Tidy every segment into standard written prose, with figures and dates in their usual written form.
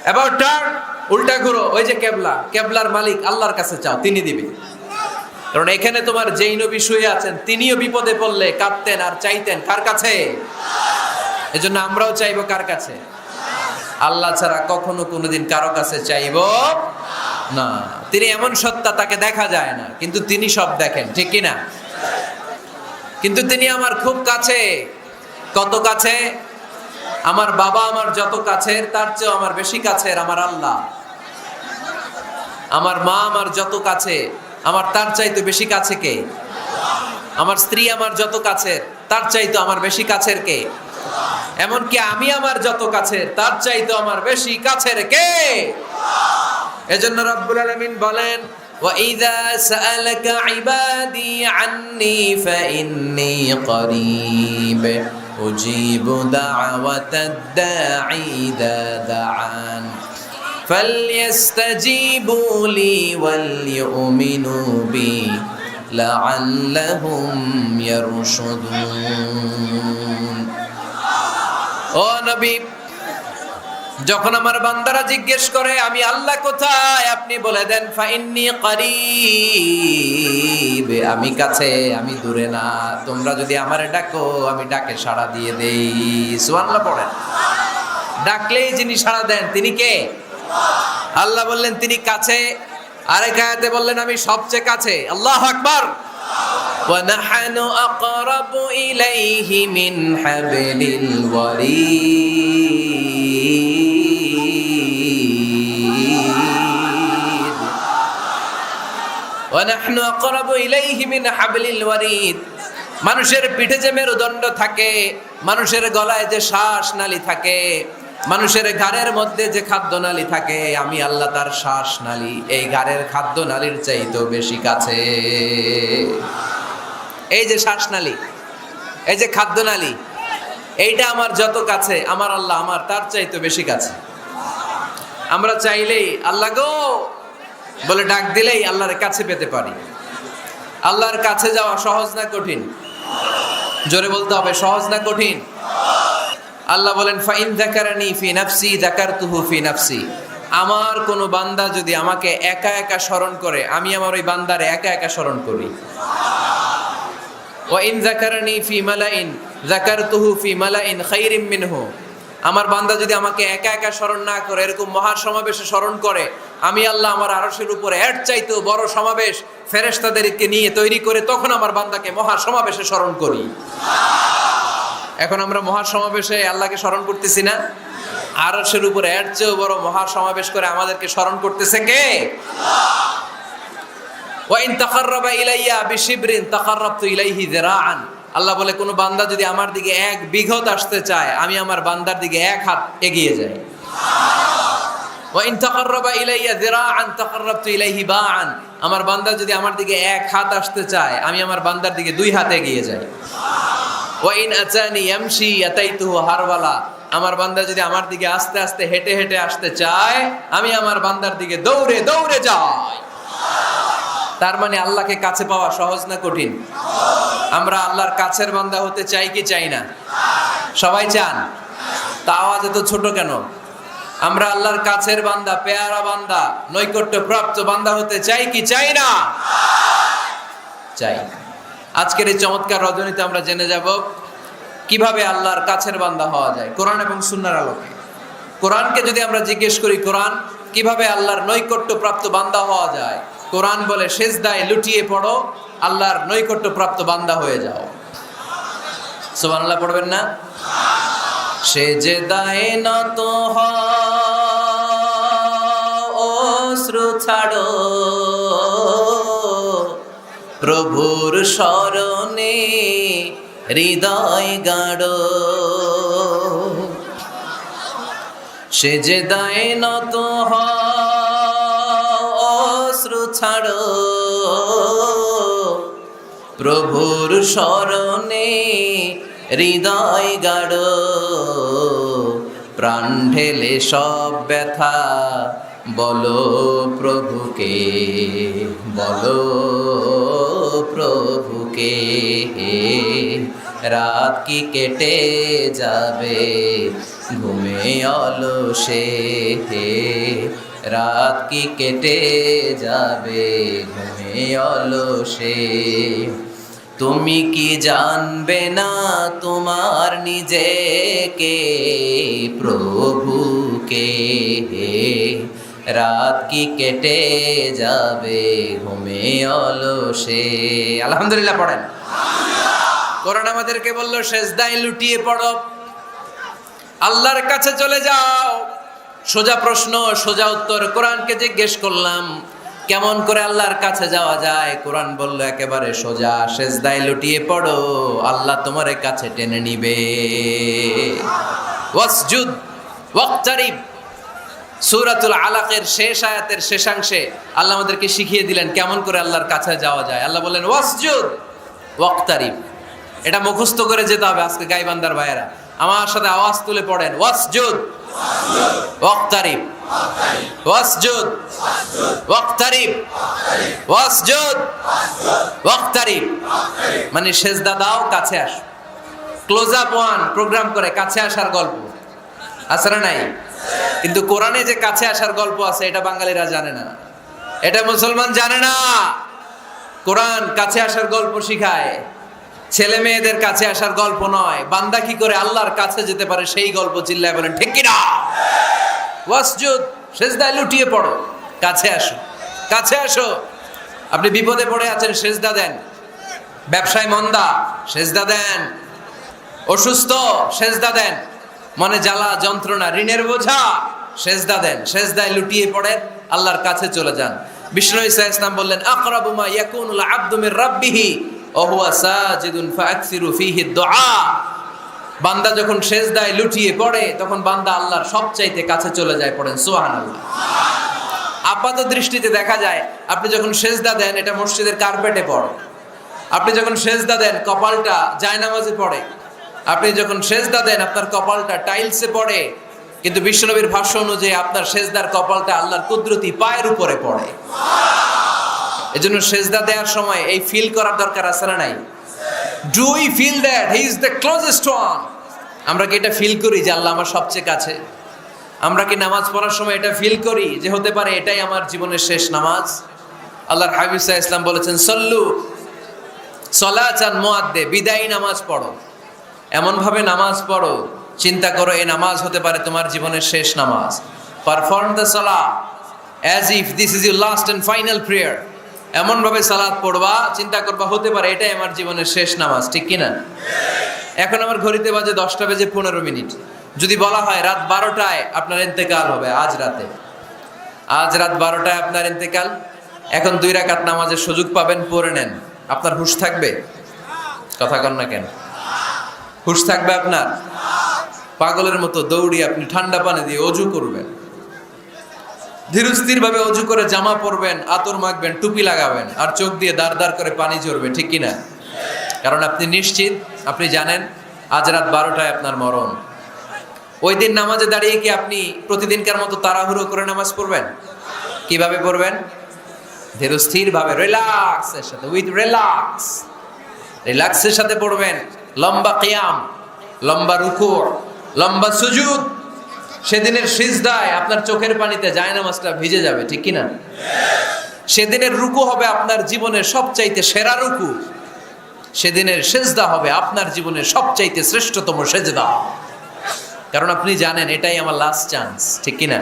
About turn, উল্টা ঘুরো, ওই যে কেবলা, কেবলার মালিক আল্লাহর কাছে চাও, তিনি দিবে। কারণ এখানে তোমার যেই নবী শুয়ে আছেন তিনিও বিপদে পড়লে কাঁদতেন আর চাইতেন কার কাছে? এজন্য আমরাও চাইবো কার কাছে? আল্লাহ ছাড়া কখনো কোনোদিন কারো কাছে চাইবো না। তিনি এমন সত্তা, তাকে দেখা যায় না, কিন্তু তিনি সব দেখেন, ঠিক কিনা? কিন্তু তিনি আমার খুব কাছে। কত কাছে? আমার বাবা আমার যত কাছের, তার চেয়েও আমার বেশি কাছের আমার আল্লাহ। আমার মা আমার যত কাছে, আমার তার চাইতে বেশি কাছে কে? আমার স্ত্রী আমার যত কাছের, তার চাইতে আমার বেশি কাছের কে? এমনকি আমি আমার যত কাছের, তার চাইতে আমার বেশি কাছের কে? এজন্য রব্বুল আলামিন বলেন, وَإِذَا سَأَلَكَ عِبَادِي عَنِّي فَإِنِّي قَرِيبٌ أُجِيبُ دَعْوَةَ الدَّاعِ إِذَا دَعَانِ فَلْيَسْتَجِيبُوا لِي وَلْيُؤْمِنُوا بِي لَعَلَّهُمْ يَرْشُدُونَ। ও নবী, যখন আমার বান্দারা জিজ্ঞেস করে আমি আল্লাহ কোথায়, আপনি বলে দেন ফাইন্নী করিব, আমি কাছে, আমি দূরে না। তোমরা যদি আমারে ডাকো, আমি ডাকে সাড়া দিয়ে দেই। সুবহানাল্লাহ পড়েন। ডাকলেই যিনি সাড়া দেন তিনি কে? আল্লাহ বললেন তিনি কাছে। আরেক আয়াতে বললেন আমি সবচেয়ে কাছে। আল্লাহু আকবার। ওয়া নাহনু আকরাবু ইলাইহি মিন হাবলিল ওয়ারিদ। ওয়া নাহনু আকরাবু ইলাইহি মিন হাবলিল ওয়ারিদ। মানুষের পিঠে যে মেরুদণ্ড থাকে, মানুষের গলায় যে শ্বাস নালী থাকে, মানুষের ঘাড়ের মধ্যে যে খাদ্য নালী থাকে, আমি আল্লাহ তার শ্বাস নালী এই ঘাড়ের খাদ্য নালীর চাইতেও বেশি কাছে। এই যে শ্বাস নালী, এই যে খাদ্য নালী, এইটা আমার যত কাছে, আমার আল্লাহ আমার তার চাইতেও বেশি কাছে। আমরা চাইলেই আল্লাহ গো বলে ডাক দিলেই আল্লাহর কাছে পেতে পারি। আল্লাহর কাছে যাওয়া সহজ না কঠিন? জোরে বলতে হবে, সহজ না কঠিন? আল্লাহ বলেন ফাইন যাকারানি ফি নাফসি যাকারতুহু ফি নাফসি। আমার কোনো বান্দা যদি আমাকে একা একা স্মরণ করে, আমি আমার ওই বান্দারে একা একা স্মরণ করি। ওয়া ইন যাকারানি ফি মালাইন যাকারতুহু ফি মালাইন খায়রিম মিনহু। আমার বান্দা যদি আমাকে একা একা স্মরণ না করে, এরকম মহা সমাবেশে স্মরণ করে, আমি আল্লাহ আমার আরশের উপরে এর চাইতেও বড় সমাবেশ ফেরেশতাদেরকে নিয়ে তৈরি করে তখন আমার বান্দাকে মহা সমাবেশে স্মরণ করি। এখন আমরা মহা সমাবেশে আল্লাহকে স্মরণ করতেছি না? আরশের উপরে এর চেয়েও বড় মহা সমাবেশ করে আমাদেরকে স্মরণ করতেছে কে? ওয়া ইন তাকাররাবা ইলাইয়া বিশিবরিন তাকাররাবতু ইলাইহি যিরাআন। আল্লাহ বলে কোন বান্দা যদি আমার দিকে এক বিঘত আসতে চায়, আমি আমার বান্দার দিকে এক হাত এগিয়ে যাই। ওয়া ইন তাকাররাবা ইলাইয়া যিরাআন তাকাররাবতু ইলাইহি বাআন। আমার বান্দা যদি আমার দিকে এক হাত আসতে চায়, আমি আমার বান্দার দিকে দুই হাত এগিয়ে যাই। ওয়া ইন আতানি ইয়ামশি আতাইতুহু হারওয়ালা। আমার বান্দা যদি আমার দিকে আস্তে আস্তে হেঁটে হেঁটে আসতে চায়, আমি আমার বান্দার দিকে দৌড়ে দৌড়ে যাই। তার মানে আল্লাহকে কাছে পাওয়া সহজ না কঠিন? আমরা আল্লাহর কাছের বান্দা হতে চাই কি চাই না? সবাই চান। তা আওয়াজ এত ছোট কেন? আমরা আল্লাহর কাছের বান্দা, পেয়ারা বান্দা, নৈকট্য প্রাপ্ত বান্দা হতে চাই কি চাই না? চাই। আজকের এই চমৎকার রজনীতে আমরা জেনে যাব কিভাবে আল্লাহর কাছের বান্দা হওয়া যায় কোরআন এবং সুন্নাহর আলোকে। কোরআনকে যদি আমরা জিজ্ঞেস করি, কোরআন কিভাবে আল্লাহর নৈকট্য প্রাপ্ত বান্দা হওয়া যায়, কোরআন বলে সেজদায় লুটিয়ে পড়ো, আল্লাহর নৈকট্য প্রাপ্ত বান্দা হয়ে যাও। সুবহানাল্লাহ পড়বেন না? সেজদায় নত হও, অশ্রু ছাড়ো, প্রভুর শরণে হৃদয় গাড়ো। সেজদায় নত হও, অশ্রু ছাড়ো, প্রভুর শরণে হৃদয় গাড়ো। প্রাণ ঢেলে সব ব্যথা বলো প্রভুকে, বলো প্রভুকে। রাত কি কেটে যাবে ঘুমে অলসে রাত কি কেটে যাবে ঘুমে অলসে। তুমি কি জানবে না তোমার নিজেকে প্রভুকে, রাত কি কেটে যাবে ঘুমে অলসে। আলহামদুলিল্লাহ পড়েন। কোরআন আমাদেরকে বলল সেজদায় লুটিয়ে পড়ো, আল্লাহর কাছে চলে যাও। সোজা প্রশ্ন সোজা উত্তর। কোরআনকে জিজ্ঞেস করলাম কেমন করে আল্লাহর কাছে যাওয়া যায়? কোরআন বলল একেবারে সোজা, সেজদায় লুটিয়ে পড়ো, আল্লাহ তোমার কাছে টেনে নিবে। ওয়াসজুদ ওয়াক্তারিব, সূরাতুল আলাকের শেষ আয়াতের শেষাংশে আল্লাহ আমাদেরকে শিখিয়ে দিলেন কেমন করে আল্লাহর কাছে যাওয়া যায়। আল্লাহ বললেন ওয়াসজুদ ওয়াক্তারিব। এটা মুখস্থ করে যেতে হবে আজকে গাইবান্দার ভাইয়েরা, আমার সাথে আওয়াজ তুলে পড়েন ওয়াসজুদ ওয়াক্তারিব, ওয়াসজুদ ওয়াক্তারিব, ওয়াসজুদ ওয়াক্তারিব। মানে সেজদা দাও, কাছে আস। ক্লোজ আপ ওয়ান প্রোগ্রাম করে কাছে আসার গল্প আছে না নাই? কিন্তু কোরআনে যে কাছে আসার গল্প আছে এটা বাঙালিরা জানে না, এটা মুসলমান জানে না। কোরআন কাছে আসার গল্প শিখায়, ছেলে মেয়েদের কাছে আসার গল্প নয়। বান্দা কি করে আল্লাহর কাছে যেতে পারে সেই গল্প। চিল্লায় বলেন ঠিক কিনা? ওয়াসজুদ, সেজদায় লুটিয়ে পড়ো, কাছে আসো, কাছে আসো। আপনি বিপদে পড়ে আছেন, সেজদা দেন। ব্যবসায় মন্দা, সেজদা দেন। অসুস্থ, সেজদা দেন। মনে জ্বালা যন্ত্রণা, ঋণের বোঝা, সেজদা দেন। সেজদায় লুটিয়ে পড়েন, আল্লাহর কাছে চলে যান। বিষ্ণু ঈসা ইসলাম বললেন আকরাবু মা ইয়াকুনুল আবদু মির রাব্বিহি ওয়া হুয়া সাজিদুন ফাআকসিরু ফীহি দুআ। বান্দা যখন সেজদায় লুটিয়ে পড়ে তখন বান্দা আল্লাহর সবচাইতে কাছে চলে যায়। পড়েন সুবহানাল্লাহ। আপাত দৃষ্টিতে দেখা যায় আপনি যখন সেজদা দেন এটা মসজিদের কার্পেটে পড়ে, আপনি যখন সেজদা দেন কপালটা জায়নামাজে পড়ে, আপনি যখন সেজদা দেন আপনার কপালটা টাইলসে পড়ে। কিন্তু বিশ্বনবীর ভাষ্য অনুযায়ী আপনার সেজদার কপালটা আল্লাহর কুদরতি পায়ের উপরে পড়ে। এজন্য সেজদা দেওয়ার সময় এই ফিল করার দরকার আছে না নাই? Do we feel that he is the closest one? আমরা কি এটা ফিল করি যে আল্লাহ আমার সবচেয়ে কাছে? আমরা কি নামাজ পড়ার সময় এটা ফিল করি যে হতে পারে এটাই আমার জীবনের শেষ নামাজ? আল্লাহর হাবিব সাল্লাল্লাহু আলাইহি ওয়াসাল্লাম বলেছেন সল্লু সলাতান মুআদ্দে, বিদায়ী নামাজ পড়ো, এমন ভাবে নামাজ পড়ো চিন্তা করো এই নামাজ হতে পারে তোমার জীবনের শেষ নামাজ। পারফর্ম দ্য সালাহ as if this is your last and final prayer. এমন ভাবে সালাত পড়বা, চিন্তা করবা হতে পারে এটাই আমার জীবনের শেষ নামাজ। ঠিক কিনা? এখন আমার ঘড়িতে বাজে 10:15। যদি বলা হয় রাত 12টায় আপনার ইন্তেকাল হবে, আজ রাতে, আজ রাত 12টায় আপনার ইন্তেকাল, এখন 2 রাকাত নামাজের সুযোগ পাবেন, পড়ে নেন। আপনার হুঁশ থাকবে? কথা কন না কেন? হুঁশ থাকবে আপনার? পাগলের মতো দৌড়িয়ে আপনি ঠান্ডা পানি দিয়ে অজু করবেন, ধীরস্থির ভাবে অজু করে জামা পরবেন, আতর মাখবেন, টুপি লাগাবেন, আর চোখ দিয়ে দাঁড় দাঁড় করে পানি ঝরবে। ঠিক কিনা? কারণ আপনি নিশ্চিত, আপনি জানেন আজ রাত 12টায় আপনার মরণ। ওই দিন নামাজে দাঁড়িয়ে কি আপনি প্রতিদিনকার মতো তাড়াহুড়ো করে নামাজ পড়বেন? কিভাবে পড়বেন? ধীরস্থির ভাবে, রিল্যাক্সের সাথে, উইথ রিল্যাক্স, রিল্যাক্সের সাথে পড়বেন। লম্বা কিয়াম, লম্বা রুকু, লম্বা সুজুদ। সেদিনের সিজদায় আপনার চোখের পানিতে জায়নামাজটা ভিজে যাবে। ঠিক কিনা? সেদিনের রুকু হবে আপনার জীবনের সবচাইতে সেরা রুকু। সেদিনের সেজদা হবে আপনার জীবনের সবচাইতে শ্রেষ্ঠতম সেজদা। কারণ আপনি জানেন এটাই আমার লাস্ট চান্স। ঠিক কিনা?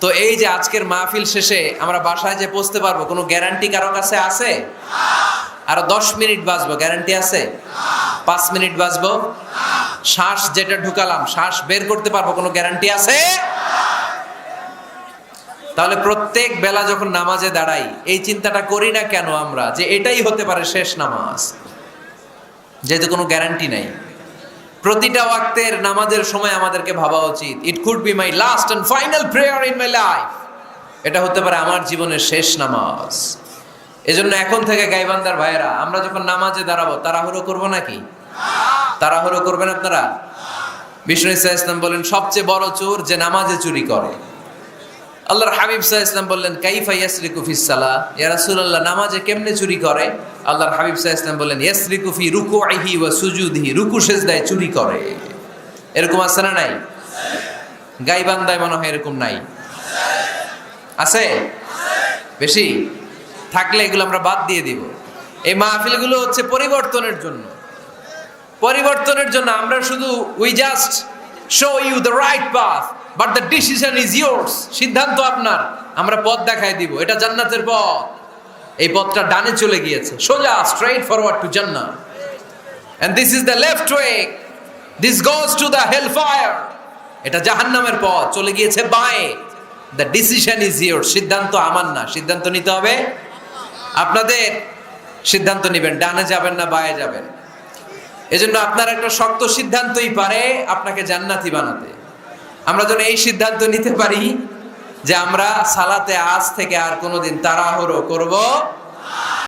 তো এই যে আজকের মাহফিল শেষে আমরা বাসায় যে পৌঁছতে পারবো কোনো গ্যারান্টি কারো কাছে আছে? আরো 10 মিনিট বাঁচবো, গ্যারান্টি আছে? 5 মিনিট বাঁচবো, শ্বাস যেটা ঢুকালাম শ্বাস বের করতে পারবো, কোনো গ্যারান্টি আছে? তাহলে প্রত্যেক বেলা যখন নামাজে দাঁড়াই এই চিন্তাটা করি না কেন আমরা যে এটাই হতে পারে শেষ নামাজ, যেহেতু কোনো গ্যারান্টি নাই। প্রতিটা ওয়াক্তের নামাজের সময় আমাদেরকে ভাবা উচিত it could be my last and final prayer in my life. এটা হতে পারে আমার জীবনের শেষ নামাজ। এজন্য এখন থেকে গাইবান্দার ভাইয়েরা আমরা যখন নামাজে দাঁড়াবো তাড়াহুড়ো করবো নাকি? তাড়াহুড়ো করবেন আপনারা? বিষ্ণু সাল্লাল্লাহু আলাইহি ওয়াসাল্লাম বলেন সবচেয়ে বড় চোর যে নামাজে চুরি করে। আল্লাহর হাবিব সাল্লাল্লাহু আলাইহি ওয়াসাল্লাম বললেন কাইফা ইয়াসরিকু ফিস সালাহ, ইয়া রাসূলুল্লাহ নামাজে কেমনে চুরি করে? আল্লাহর হাবিব সাল্লাল্লাহু আলাইহি ওয়াসাল্লাম বললেন ইয়াসরিকু ফি রুকুইহি ওয়া সুজুদিহি, রুকু সিজদায় চুরি করে। এরকম আছে না নাই? গাইবান্ধায় মনে হয় এরকম নাই, আছে বেশি? থাকলে এগুলো আমরা বাদ দিয়ে দিব। এই মাহফিলগুলো হচ্ছে পরিবর্তনের জন্য, পরিবর্তনের জন্য। আমরা শুধু we just show you the right path, but the decision is yours. সিদ্ধান্ত আপনার, আমরা পথ দেখাই দিব। এটা জান্নাতের পথ, এই পথটা ডানে চলে গিয়েছে, সোজা স্ট্রেইট ফরওয়ার্ড টু জান্নাহ, and this is the left way, this goes to the hell fire. এটা জাহান্নামের পথ, চলে গিয়েছে বাঁয়ে। The decision is yours. সিদ্ধান্ত আমার না, সিদ্ধান্ত নিতে হবে আপনাদের। সিদ্ধান্ত নেবেন, ডানে যাবেন না বাঁয়ে যাবেন। এজন্য আপনার একটা শক্ত সিদ্ধান্তই পারে আপনাকে জান্নাতি বানাতে। আমরা যেন এই সিদ্ধান্ত নিতে পারি যে আমরা সালাতে আজ থেকে আর কোনোদিন তাড়াহুড়ো করব